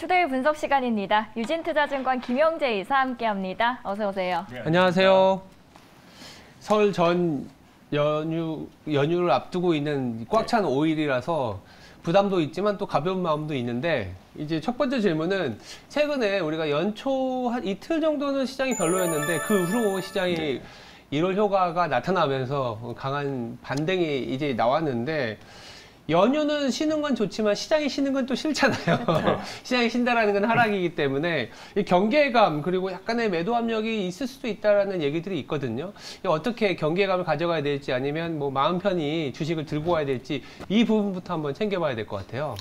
투데이 분석 시간입니다. 유진투자증권 김영재 이사 함께합니다. 어서 오세요. 네, 안녕하세요. 설 전 연휴를 앞두고 있는 꽉 찬 5일이라서 부담도 있지만 또 가벼운 마음도 있는데, 이제 첫 번째 질문은 최근에 우리가 연초 한 이틀 정도는 시장이 별로였는데 그 후로 시장이 1월 효과가 나타나면서 강한 반등이 이제 나왔는데, 연휴는 쉬는 건 좋지만 시장이 쉬는 건 또 싫잖아요. 시장이 쉰다라는 건 하락이기 때문에 이 경계감 그리고 약간의 매도 압력이 있을 수도 있다라는 얘기들이 있거든요. 어떻게 경계감을 가져가야 될지, 아니면 뭐 마음 편히 주식을 들고 와야 될지, 이 부분부터 한번 챙겨봐야 될 것 같아요.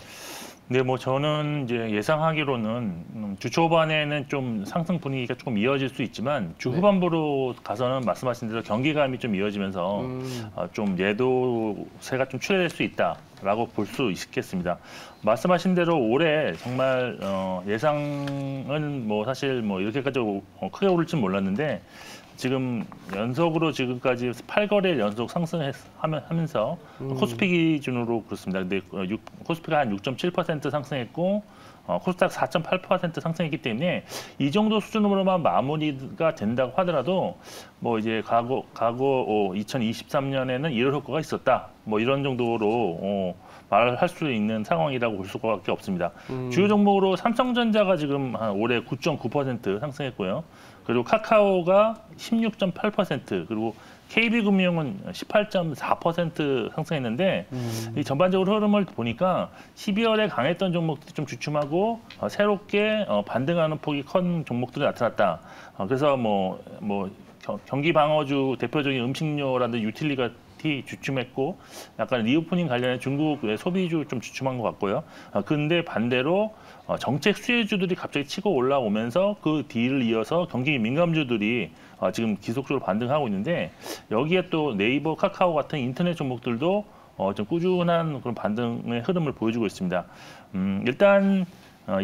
네, 뭐 저는 이제 예상하기로는 주 초반에는 좀 상승 분위기가 조금 이어질 수 있지만 주 후반부로 가서는 말씀하신 대로 경기감이 좀 이어지면서 좀 예도세가 좀 출현될 수 있다라고 볼 수 있겠습니다. 말씀하신 대로 올해 정말 예상은 뭐 사실 뭐 이렇게까지 크게 오를지 몰랐는데, 지금 연속으로 지금까지 8거래일 연속 상승하면서 코스피 기준으로 그렇습니다. 근데 코스피가 한 6.7% 상승했고 코스닥 4.8% 상승했기 때문에 이 정도 수준으로만 마무리가 된다고 하더라도 뭐 이제 과거 2023년에는 이런 효과가 있었다, 뭐 이런 정도로 말을 할 수 있는 상황이라고 볼 수밖에 없습니다. 주요 종목으로 삼성전자가 지금 한 올해 9.9% 상승했고요. 그리고 카카오가 16.8%, 그리고 KB금융은 18.4% 상승했는데, 이 전반적으로 흐름을 보니까 12월에 강했던 종목들이 좀 주춤하고 새롭게 반등하는 폭이 큰 종목들이 나타났다. 그래서 경기 방어주 대표적인 음식료라든지 유틸리가 주춤했고, 약간 리오프닝 관련해 중국의 소비주 좀 주춤한 것 같고요. 근데 반대로 정책 수혜주들이 갑자기 치고 올라오면서 그 뒤를 이어서 경기 민감주들이 지금 지속적으로 반등하고 있는데, 여기에 또 네이버, 카카오 같은 인터넷 종목들도 좀 꾸준한 그런 반등의 흐름을 보여주고 있습니다. 일단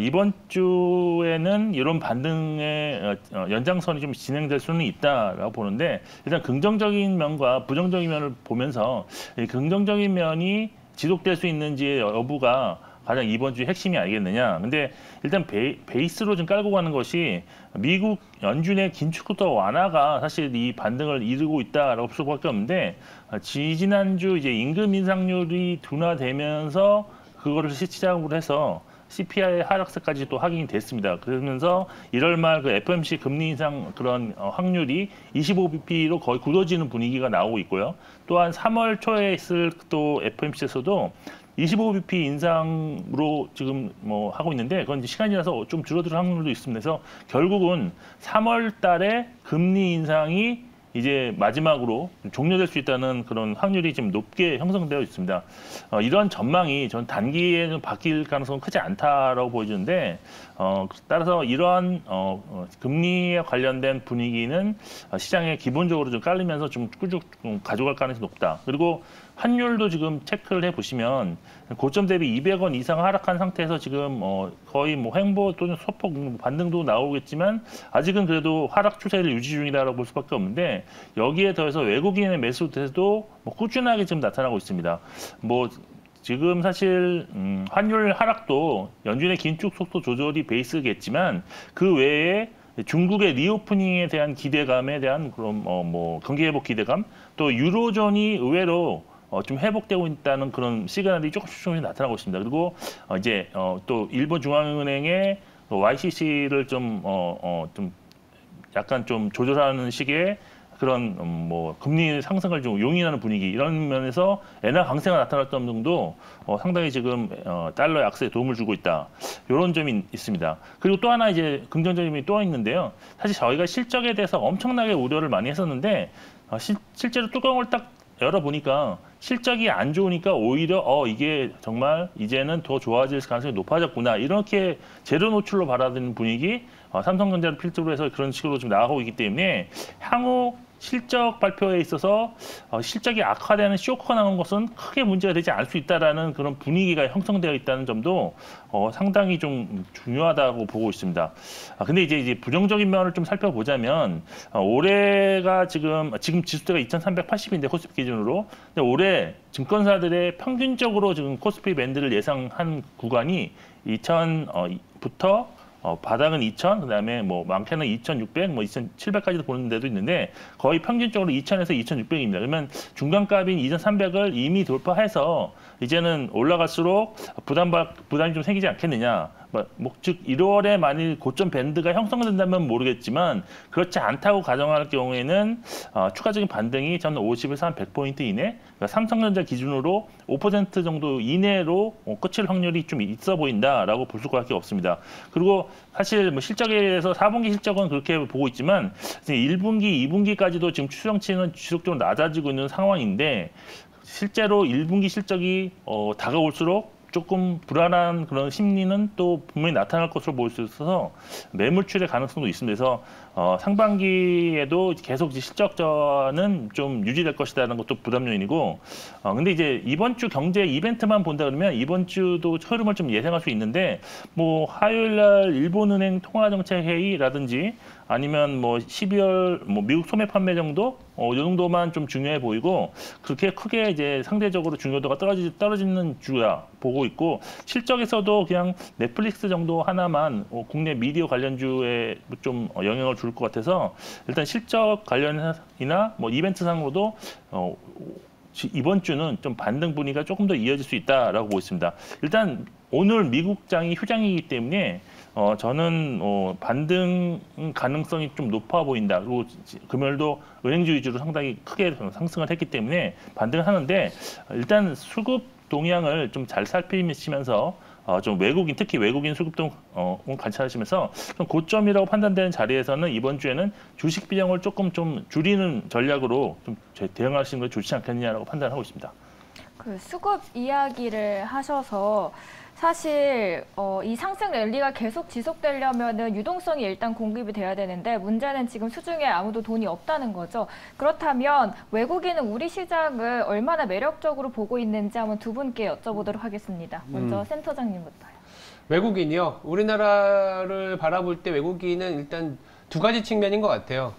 이번 주에는 이런 반등의 연장선이 좀 진행될 수는 있다라고 보는데, 일단 긍정적인 면과 부정적인 면을 보면서 이 긍정적인 면이 지속될 수 있는지의 여부가 가장 이번 주 핵심이 아니겠느냐. 근데 일단 베이스로 좀 깔고 가는 것이 미국 연준의 긴축부터 완화가 사실 이 반등을 이루고 있다라고 볼 수밖에 없는데, 지난주 이제 임금 인상률이 둔화되면서 그거를 시작으로 해서 CPI 하락세까지 또 확인이 됐습니다. 그러면서 1월 말 그 FOMC 금리 인상 그런 확률이 25bp로 거의 굳어지는 분위기가 나오고 있고요. 또한 3월 초에 있을 또 FOMC에서도 25bp 인상으로 지금 뭐 하고 있는데, 그건 이제 시간이 지나서 좀 줄어들 확률도 있습니다. 그래서 결국은 3월 달에 금리 인상이 이제 마지막으로 종료될 수 있다는 그런 확률이 지금 높게 형성되어 있습니다. 이런 전망이 전 단기에는 바뀔 가능성은 크지 않다라고 보여지는데, 따라서 이러한 금리에 관련된 분위기는 시장에 기본적으로 좀 깔리면서 좀 꾸준히 가져갈 가능성이 높다. 그리고 환율도 지금 체크를 해보시면 고점 대비 200원 이상 하락한 상태에서 지금 거의 뭐 횡보 또는 소폭 반등도 나오겠지만 아직은 그래도 하락 추세를 유지 중이다라고 볼 수밖에 없는데, 여기에 더해서 외국인의 매수세도 꾸준하게 지금 나타나고 있습니다. 지금 사실 환율 하락도 연준의 긴축 속도 조절이 베이스겠지만, 그 외에 중국의 리오프닝에 대한 기대감에 대한 그런 경기 회복 기대감, 또 유로존이 의외로 좀 회복되고 있다는 그런 시그널이 조금씩 나타나고 있습니다. 그리고 이제 또 일본 중앙은행의 YCC를 좀 약간 좀 조절하는 식의 그런 금리 상승을 좀 용인하는 분위기, 이런 면에서 엔화 강세가 나타났던 등도 상당히 지금 달러 약세에 도움을 주고 있다, 이런 점이 있습니다. 그리고 또 하나 이제 긍정적인 점이 또 있는데요. 사실 저희가 실적에 대해서 엄청나게 우려를 많이 했었는데, 실제로 뚜껑을 딱 열어보니까 실적이 안 좋으니까 오히려 이게 정말 이제는 더 좋아질 가능성이 높아졌구나, 이렇게 제로 노출로 받아들이는 분위기, 삼성전자를 필두로 해서 그런 식으로 좀 나가고 있기 때문에 향후 실적 발표에 있어서 실적이 악화되는 쇼크가 나온 것은 크게 문제가 되지 않을 수 있다라는 그런 분위기가 형성되어 있다는 점도 상당히 좀 중요하다고 보고 있습니다. 근데 이제 부정적인 면을 좀 살펴보자면, 올해가 지금 지수대가 2,380인데 코스피 기준으로, 근데 올해 증권사들의 평균적으로 지금 코스피 밴드를 예상한 구간이 2000부터 바닥은 2000, 그다음에 뭐 많게는 2600, 뭐 2700까지도 보는 데도 있는데 거의 평균적으로 2000에서 2600입니다. 그러면 중간값인 2300을 이미 돌파해서 이제는 올라갈수록 부담이 좀 생기지 않겠느냐. 즉 1월에 만일 고점 밴드가 형성된다면 모르겠지만 그렇지 않다고 가정할 경우에는 추가적인 반등이 저는 50에서 한 100포인트 이내, 그러니까 삼성전자 기준으로 5% 정도 이내로 끝일 확률이 좀 있어 보인다라고 볼 수밖에 없습니다. 그리고 사실 뭐 실적에 대해서 4분기 실적은 그렇게 보고 있지만 1분기, 2분기까지도 지금 추정치는 지속적으로 낮아지고 있는 상황인데 실제로 1분기 실적이 다가올수록 조금 불안한 그런 심리는 또 분명히 나타날 것으로 보일 수 있어서 매물출의 가능성도 있습니다. 그래서 상반기에도 계속 실적전은 좀 유지될 것이라는 것도 부담 요인이고, 근데 이제 이번 주 경제 이벤트만 본다 그러면 이번 주도 흐름을 좀 예상할 수 있는데, 뭐 화요일 날 일본은행 통화정책회의라든지 아니면 뭐 12월 뭐 미국 소매 판매 정도 이 정도만 좀 중요해 보이고, 그렇게 크게 이제 상대적으로 중요도가 떨어지는 주야 보고 있고, 실적에서도 그냥 넷플릭스 정도 하나만 국내 미디어 관련주에 좀 영향을 줄 것 같아서 일단 실적 관련이나 뭐 이벤트상으로도 이번 주는 좀 반등 분위기가 조금 더 이어질 수 있다라고 보고 있습니다. 일단 오늘 미국장이 휴장이기 때문에 저는 반등 가능성이 좀 높아 보인다. 그리고 금요일도 은행주 위주로 상당히 크게 상승을 했기 때문에 반등을 하는데, 일단 수급 동향을 좀 잘 살피시면서 좀 외국인, 특히 외국인 수급동 관찰하시면서 좀 고점이라고 판단되는 자리에서는 이번 주에는 주식 비중을 조금 좀 줄이는 전략으로 좀 대응하시는 게 좋지 않겠느냐라고 판단하고 있습니다. 그 수급 이야기를 하셔서 사실 이 상승 랠리가 계속 지속되려면은 유동성이 일단 공급이 돼야 되는데, 문제는 지금 수중에 아무도 돈이 없다는 거죠. 그렇다면 외국인은 우리 시장을 얼마나 매력적으로 보고 있는지 한번 두 분께 여쭤보도록 하겠습니다. 먼저 센터장님부터요. 외국인이요. 우리나라를 바라볼 때 외국인은 일단 두 가지 측면인 것 같아요.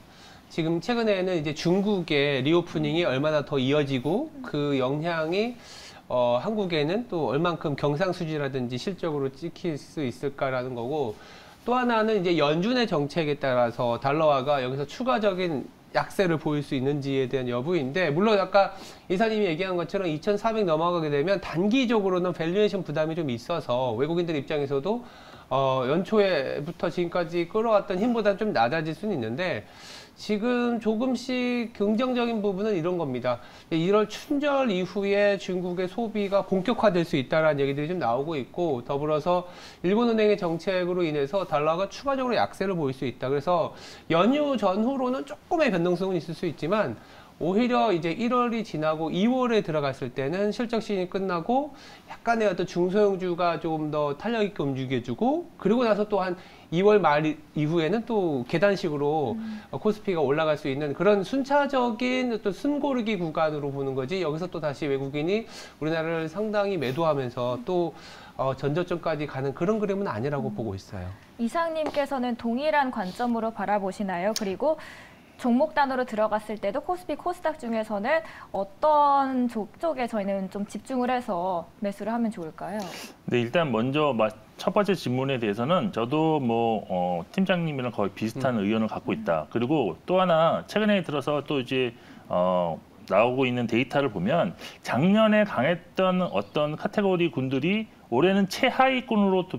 지금 최근에는 이제 중국의 리오프닝이 얼마나 더 이어지고 그 영향이 한국에는 또 얼만큼 경상수지라든지 실적으로 찍힐 수 있을까라는 거고, 또 하나는 이제 연준의 정책에 따라서 달러화가 여기서 추가적인 약세를 보일 수 있는지에 대한 여부인데, 물론 아까 이사님이 얘기한 것처럼 2,400 넘어가게 되면 단기적으로는 밸류에이션 부담이 좀 있어서 외국인들 입장에서도 연초에부터 지금까지 끌어왔던 힘보다 좀 낮아질 수는 있는데, 지금 조금씩 긍정적인 부분은 이런 겁니다. 1월 춘절 이후에 중국의 소비가 본격화될 수 있다는 얘기들이 좀 나오고 있고, 더불어서 일본은행의 정책으로 인해서 달러가 추가적으로 약세를 보일 수 있다. 그래서 연휴 전후로는 조금의 변동성은 있을 수 있지만, 오히려 이제 1월이 지나고 2월에 들어갔을 때는 실적 시즌이 끝나고 약간의 어떤 중소형주가 조금 더 탄력 있게 움직여주고, 그리고 나서 또 한 2월 말 이후에는 또 계단식으로 코스피가 올라갈 수 있는 그런 순차적인 어떤 숨고르기 구간으로 보는 거지, 여기서 또 다시 외국인이 우리나라를 상당히 매도하면서 또 전저점까지 가는 그런 그림은 아니라고 보고 있어요. 이상님께서는 동일한 관점으로 바라보시나요? 그리고 종목 단으로 들어갔을 때도 코스피, 코스닥 중에서는 어떤 쪽에 저희는 좀 집중을 해서 매수를 하면 좋을까요? 네, 일단 먼저 첫 번째 질문에 대해서는 저도 뭐 팀장님이랑 거의 비슷한 의견을 갖고 있다. 그리고 또 하나 최근에 들어서 또 이제 나오고 있는 데이터를 보면 작년에 강했던 어떤 카테고리 군들이 올해는 최하위권으로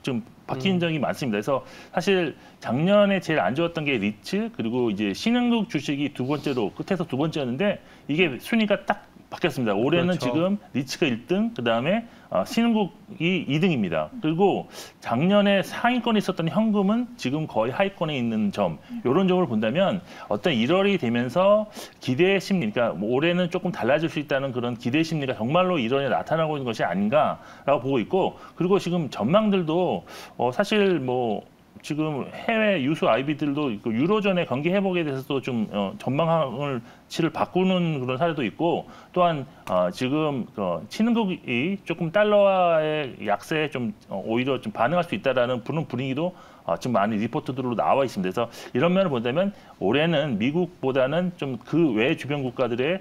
좀 바뀐 적이 많습니다. 그래서 사실 작년에 제일 안 좋았던 게 리츠, 그리고 이제 신흥국 주식이 두 번째로, 끝에서 두 번째였는데 이게 순위가 딱 바뀌었습니다. 올해는 그렇죠. 지금 리츠가 1등, 그 다음에 신흥국이 2등입니다. 그리고 작년에 상위권에 있었던 현금은 지금 거의 하위권에 있는 점, 이런 점을 본다면 어떤 1월이 되면서 기대 심리, 그러니까 뭐 올해는 조금 달라질 수 있다는 그런 기대 심리가 정말로 1월에 나타나고 있는 것이 아닌가라고 보고 있고, 그리고 지금 전망들도 사실 뭐 지금 해외 유수 IB들도 유로존의 경기 회복에 대해서도 좀 전망을 가치를 바꾸는 그런 사례도 있고 또한 지금 신흥국이 조금 달러화의 약세에 좀 오히려 좀 반응할 수 있다라는 그런 분위기도 지금 많이 리포트들로 나와 있습니다. 그래서 이런 면을 본다면 올해는 미국보다는 좀 그 외 주변 국가들의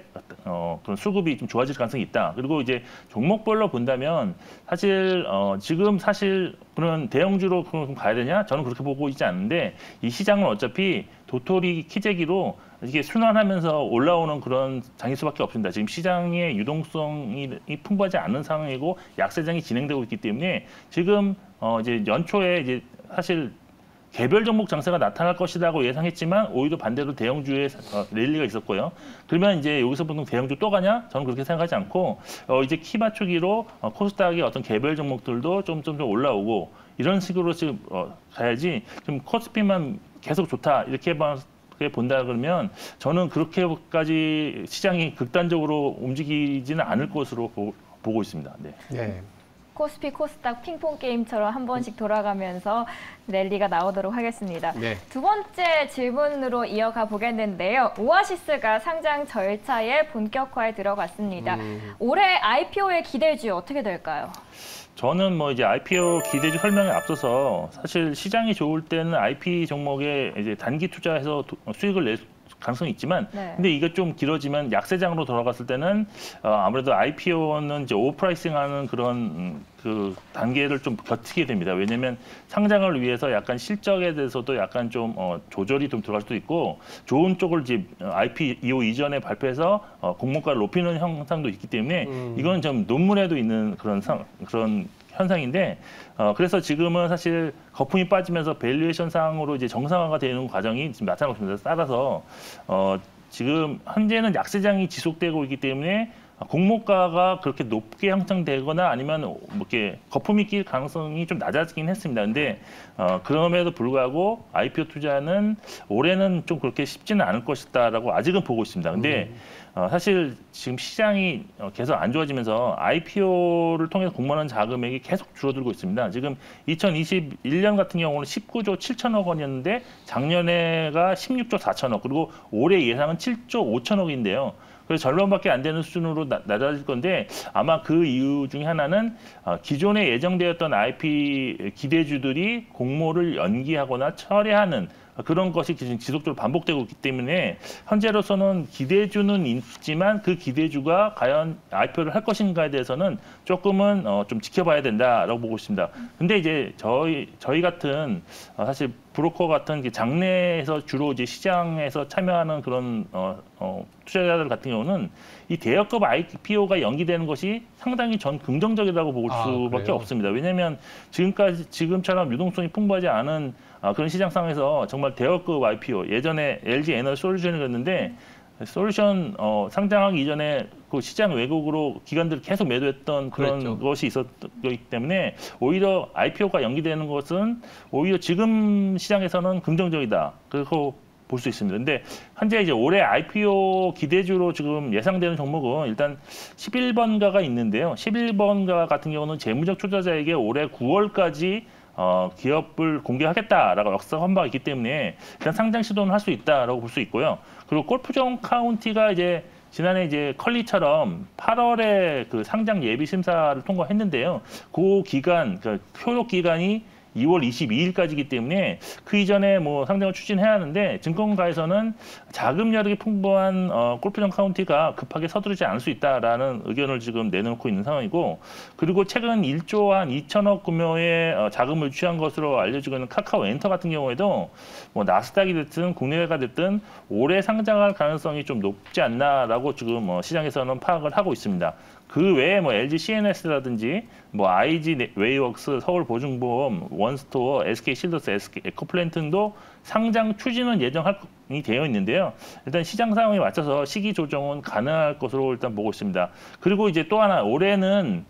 그런 수급이 좀 좋아질 가능성이 있다. 그리고 이제 종목별로 본다면 사실 지금 사실 그런 대형주로 그럼 가야 되냐? 저는 그렇게 보고 있지 않는데 이 시장은 어차피 도토리 키재기로 이게 순환하면서 올라오는 그런 장일 수밖에 없습니다. 지금 시장의 유동성이 풍부하지 않은 상황이고 약세장이 진행되고 있기 때문에 지금 이제 연초에 이제 사실 개별 종목 장세가 나타날 것이라고 예상했지만 오히려 반대로 대형주의 랠리가 있었고요. 그러면 이제 여기서 보통 대형주 또 가냐? 저는 그렇게 생각하지 않고 이제 키 맞추기로 코스닥의 어떤 개별 종목들도 좀 올라오고 이런 식으로 지금 가야지 좀 코스피만 계속 좋다 이렇게 본다 그러면 저는 그렇게까지 시장이 극단적으로 움직이지는 않을 것으로 보고 있습니다. 네. 네. 코스피, 코스닥 핑퐁 게임처럼 한 번씩 돌아가면서 랠리가 나오도록 하겠습니다. 네. 두 번째 질문으로 이어가 보겠는데요. 오아시스가 상장 절차의 본격화에 들어갔습니다. 올해 IPO의 기대주 어떻게 될까요? 저는 뭐 이제 IPO 기대주 설명에 앞서서 사실 시장이 좋을 때는 IP 종목에 이제 단기 투자해서 수익을 낼 가능성이 있지만, 네. 근데 이게 좀 길어지면 약세장으로 돌아갔을 때는 아무래도 IPO는 이제 오프라이싱하는 그런 그 단계를 좀 거치게 됩니다. 왜냐하면 상장을 위해서 약간 실적에 대해서도 약간 좀 조절이 좀 들어갈 수도 있고, 좋은 쪽을 이제 IPO 이전에 발표해서 공모가를 높이는 형상도 있기 때문에 이건 좀 논문에도 있는 그런 현상인데, 그래서 지금은 사실 거품이 빠지면서 밸류에이션 상으로 이제 정상화가 되는 과정이 지금 나타나고 있습니다. 따라서 지금 현재는 약세장이 지속되고 있기 때문에 공모가가 그렇게 높게 형성되거나 아니면 뭐 이렇게 거품이 낄 가능성이 좀 낮아지긴 했습니다. 근데 그럼에도 불구하고 IPO 투자는 올해는 좀 그렇게 쉽지는 않을 것이다라고 아직은 보고 있습니다. 근데 사실 지금 시장이 계속 안 좋아지면서 IPO를 통해서 공모하는 자금액이 계속 줄어들고 있습니다. 지금 2021년 같은 경우는 19조 7천억 원이었는데 작년에가 16조 4천억, 그리고 올해 예상은 7조 5천억인데요. 그래서 절반밖에 안 되는 수준으로 낮아질 건데, 아마 그 이유 중에 하나는 기존에 예정되었던 IP 기대주들이 공모를 연기하거나 철회하는 그런 것이 지속적으로 반복되고 있기 때문에 현재로서는 기대주는 있지만 그 기대주가 과연 IPO를 할 것인가에 대해서는 조금은 좀 지켜봐야 된다라고 보고 있습니다. 근데 이제 저희 같은 사실 브로커 같은 장내에서 주로 이제 시장에서 참여하는 그런 투자자들 같은 경우는 이 대여급 IPO가 연기되는 것이 상당히 전 긍정적이라고 볼 수밖에 그래요? 없습니다. 왜냐하면 지금처럼 유동성이 풍부하지 않은 그런 시장 상황에서 정말 대여급 IPO, 예전에 LG 에너지 솔루션이었는데 솔루션 상장하기 이전에 그 시장 왜곡으로 기관들이 계속 매도했던 그런 그랬죠. 것이 있었기 때문에 오히려 IPO가 연기되는 것은 오히려 지금 시장에서는 긍정적이다. 그리고 볼 수 있습니다. 근데 현재 이제 올해 IPO 기대주로 지금 예상되는 종목은 일단 11번가가 있는데요. 11번가 같은 경우는 재무적 투자자에게 올해 9월까지 기업을 공개하겠다라고 역사한 바가 있기 때문에 그냥 상장 시도는 할 수 있다라고 볼 수 있고요. 그리고 골프존 카운티가 이제 지난해 이제 컬리처럼 8월에 그 상장 예비 심사를 통과했는데요. 그 기간, 그 효력 기간이 2월 22일까지이기 때문에 그 이전에 뭐 상장을 추진해야 하는데 증권가에서는 자금 여력이 풍부한 골프존 카운티가 급하게 서두르지 않을 수 있다라는 의견을 지금 내놓고 있는 상황이고, 그리고 최근 1조 한 2천억 규모의 자금을 취한 것으로 알려지고 있는 카카오 엔터 같은 경우에도 뭐 나스닥이 됐든 국내가 됐든 올해 상장할 가능성이 좀 높지 않나라고 지금 시장에서는 파악을 하고 있습니다. 그 외에 뭐 LG CNS라든지 뭐 IG 웨이웍스, 서울보증보험, 원스토어, SK실더스, SK 에코플랜팅도 상장 추진은 예정이 되어 있는데요. 일단 시장 상황에 맞춰서 시기 조정은 가능할 것으로 일단 보고 있습니다. 그리고 이제 또 하나, 올해는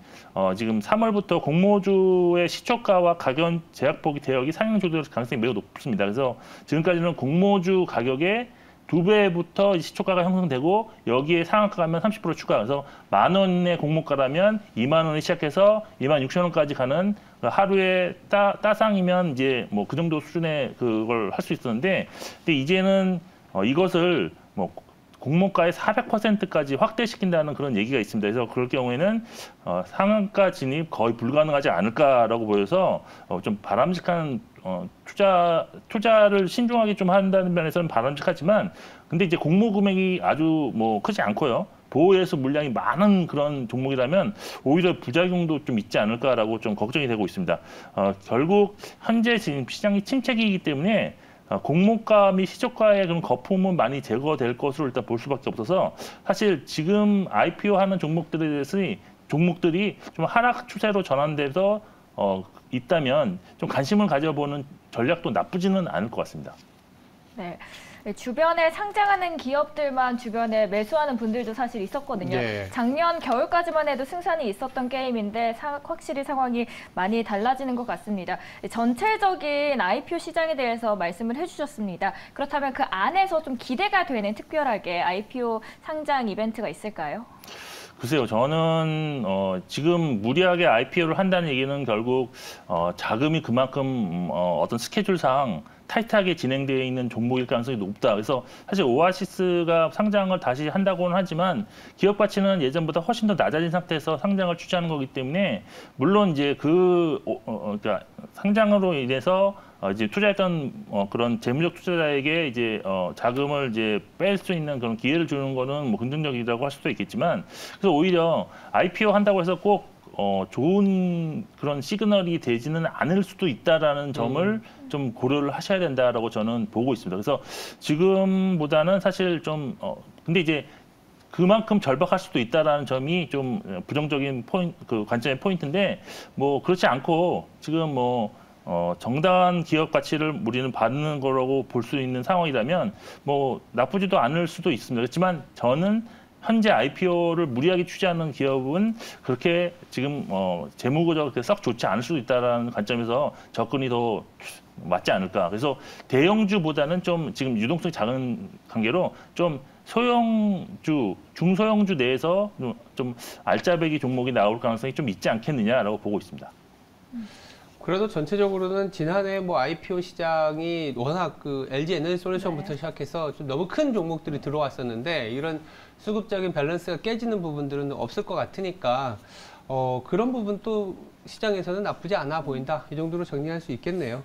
지금 3월부터 공모주의 시초가와 가격 제약폭이 대역이 상향 조절 가능성이 매우 높습니다. 그래서 지금까지는 공모주 가격에 2배부터 시초가가 형성되고 여기에 상한가 가면 30% 추가. 그래서 10,000원의 공모가라면 20,000원에 시작해서 26,000원까지 가는 하루에 따상이면 이제 뭐 그 정도 수준의 그걸 할 수 있었는데, 근데 이제는 이것을 뭐 공모가의 400%까지 확대시킨다는 그런 얘기가 있습니다. 그래서 그럴 경우에는 상한가 진입 거의 불가능하지 않을까라고 보여서 좀 바람직한 투자를 신중하게 좀 한다는 면에서는 바람직하지만, 근데 이제 공모 금액이 아주 뭐 크지 않고요. 보호예수 물량이 많은 그런 종목이라면 오히려 부작용도 좀 있지 않을까라고 좀 걱정이 되고 있습니다. 결국 현재 지금 시장이 침체기이기 때문에 공모가 및 시초가의 그런 거품은 많이 제거될 것으로 일단 볼 수밖에 없어서, 사실 지금 IPO 하는 종목들이 좀 하락 추세로 전환돼서 있다면 좀 관심을 가져보는 전략도 나쁘지는 않을 것 같습니다. 네. 주변에 상장하는 기업들만 주변에 매수하는 분들도 사실 있었거든요. 네. 작년 겨울까지만 해도 승산이 있었던 게임인데 확실히 상황이 많이 달라지는 것 같습니다. 전체적인 IPO 시장에 대해서 말씀을 해주셨습니다. 그렇다면 그 안에서 좀 기대가 되는 특별하게 IPO 상장 이벤트가 있을까요? 글쎄요, 저는 지금 무리하게 IPO를 한다는 얘기는 결국 자금이 그만큼 어떤 스케줄상 타이트하게 진행되어 있는 종목일 가능성이 높다. 그래서 사실 오아시스가 상장을 다시 한다고는 하지만 기업 가치는 예전보다 훨씬 더 낮아진 상태에서 상장을 취재하는 거기 때문에, 물론 이제 그러니까 상장으로 인해서 이제 투자했던 그런 재무적 투자자에게 이제 자금을 이제 뺄 수 있는 그런 기회를 주는 거는 뭐 긍정적이라고 할 수도 있겠지만, 그래서 오히려 IPO 한다고 해서 꼭 좋은 그런 시그널이 되지는 않을 수도 있다라는 점을 좀 고려를 하셔야 된다라고 저는 보고 있습니다. 그래서 지금보다는 사실 좀 근데 이제 그만큼 절박할 수도 있다라는 점이 좀 부정적인 관점의 포인트인데, 뭐 그렇지 않고 지금 뭐 정당한 기업 가치를 우리는 받는 거라고 볼 수 있는 상황이라면 뭐 나쁘지도 않을 수도 있습니다. 그렇지만 저는 현재 IPO를 무리하게 취재하는 기업은 그렇게 지금 재무 구조가 그렇게 썩 좋지 않을 수도 있다는 관점에서 접근이 더 맞지 않을까. 그래서 대형주보다는 좀 지금 유동성이 작은 관계로 좀 소형주, 중소형주 내에서 좀 알짜배기 종목이 나올 가능성이 좀 있지 않겠느냐라고 보고 있습니다. 그래도 전체적으로는 지난해 뭐 IPO 시장이 워낙 그 LG 에너지 솔루션부터 시작해서 좀 너무 큰 종목들이 들어왔었는데, 이런 수급적인 밸런스가 깨지는 부분들은 없을 것 같으니까 그런 부분도 시장에서는 나쁘지 않아 보인다. 이 정도로 정리할 수 있겠네요.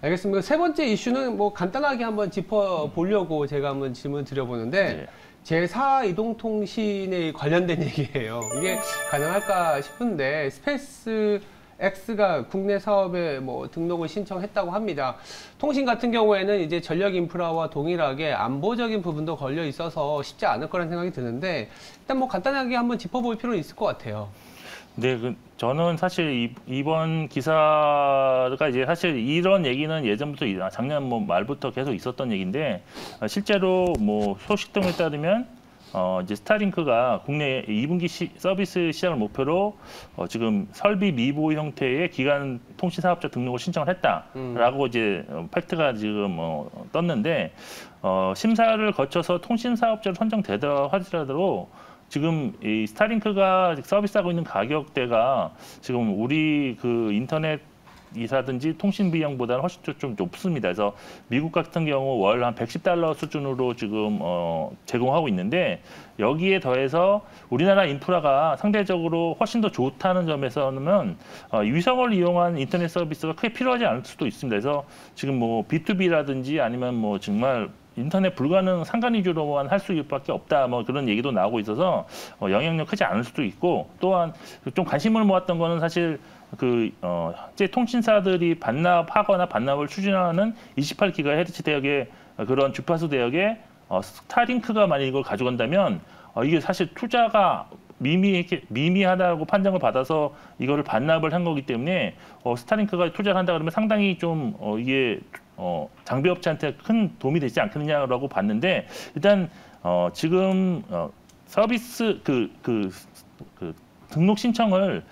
알겠습니다. 세 번째 이슈는 뭐 간단하게 한번 짚어보려고 제가 한번 질문 드려보는데, 제4 이동통신에 관련된 얘기예요. 이게 가능할까 싶은데, 스페이스 X가 국내 사업에 뭐 등록을 신청했다고 합니다. 통신 같은 경우에는 이제 전력 인프라와 동일하게 안보적인 부분도 걸려 있어서 쉽지 않을 거라는 생각이 드는데, 일단 뭐 간단하게 한번 짚어볼 필요는 있을 것 같아요. 네, 저는 사실 이번 기사가 이제 사실 이런 얘기는 예전부터 작년 뭐 말부터 계속 있었던 얘기인데, 실제로 뭐 소식 등에 따르면 이제 스타링크가 국내 2분기 서비스 시작을 목표로 지금 설비 미보 형태의 기간 통신 사업자 등록을 신청을 했다라고 이제 팩트가 지금 떴는데, 심사를 거쳐서 통신 사업자로 선정되더라 하더라도 지금 이 스타링크가 서비스하고 있는 가격대가 지금 우리 그 인터넷 이사든지 통신 비용보다는 훨씬 좀 높습니다. 그래서 미국 같은 경우 월 한 $110 수준으로 지금 제공하고 있는데, 여기에 더해서 우리나라 인프라가 상대적으로 훨씬 더 좋다는 점에서는 위성을 이용한 인터넷 서비스가 크게 필요하지 않을 수도 있습니다. 그래서 지금 뭐 B2B라든지 아니면 뭐 정말 인터넷 불가능 상관 위주로만 할 수밖에 없다, 뭐 그런 얘기도 나오고 있어서 영향력 크지 않을 수도 있고, 또한 좀 관심을 모았던 거는 사실 현재 통신사들이 반납하거나 반납을 추진하는 28GHz 대역의 그런 주파수 대역에 스타링크가 만약 이걸 가져간다면 이게 사실 투자가 미미하다고 판정을 받아서 이거를 반납을 한 거기 때문에 스타링크가 투자를 한다 그러면 상당히 좀 이게 장비업체한테 큰 도움이 되지 않겠느냐라고 봤는데, 일단 지금 서비스 등록 신청을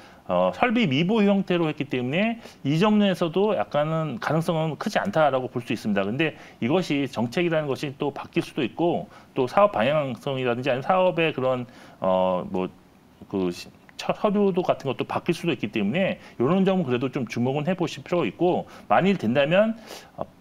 설비 미보 형태로 했기 때문에 이 점에서도 약간은 가능성은 크지 않다라고 볼 수 있습니다. 근데 이것이 정책이라는 것이 또 바뀔 수도 있고, 또 사업 방향성이라든지 아니면 사업의 그런 서류도 같은 것도 바뀔 수도 있기 때문에 이런 점은 그래도 좀 주목은 해보실 필요가 있고 만일 된다면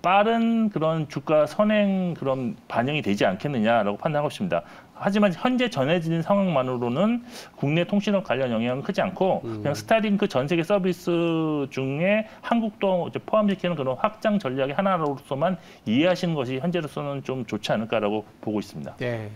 빠른 그런 주가 선행 그런 반영이 되지 않겠느냐라고 판단하고 있습니다. 하지만 현재 전해지는 상황만으로는 국내 통신업 관련 영향은 크지 않고 그냥 스타링크 전 세계 서비스 중에 한국도 이제 포함시키는 그런 확장 전략의 하나로서만 이해하시는 것이 현재로서는 좀 좋지 않을까라고 보고 있습니다. 네.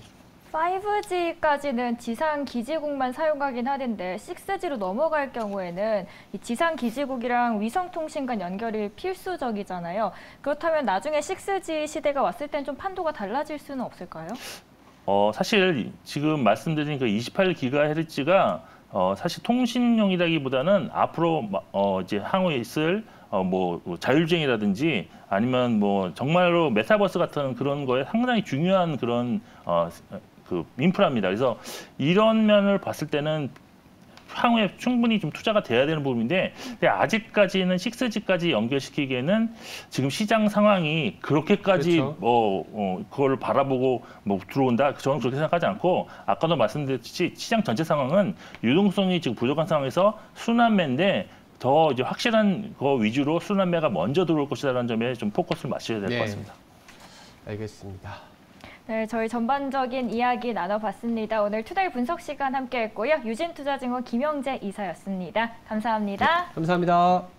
5G까지는 지상 기지국만 사용하긴 하는데 6G로 넘어갈 경우에는 이 지상 기지국이랑 위성 통신 간 연결이 필수적이잖아요. 그렇다면 나중에 6G 시대가 왔을 땐 좀 판도가 달라질 수는 없을까요? 사실 지금 말씀드린 그 28GHz가 사실 통신용이라기보다는 앞으로 이제 향후에 있을 뭐 자율주행이라든지 아니면 뭐 정말로 메타버스 같은 그런 거에 상당히 중요한 그런 그 인프라입니다. 그래서 이런 면을 봤을 때는 향후에 충분히 좀 투자가 돼야 되는 부분인데 근데 아직까지는 6G까지 연결시키기에는 지금 시장 상황이 그렇게까지 그렇죠. 그걸 바라보고 뭐 들어온다 저는 그렇게 생각하지 않고 아까도 말씀드렸듯이 시장 전체 상황은 유동성이 지금 부족한 상황에서 순환매인데 더 이제 확실한 거 위주로 순환매가 먼저 들어올 것이라는 점에 좀 포커스를 맞춰야 될 것 같습니다. 알겠습니다. 네, 저희 전반적인 이야기 나눠봤습니다. 오늘 투데이 분석 시간 함께했고요. 유진투자증권 김영재 이사였습니다. 감사합니다. 감사합니다.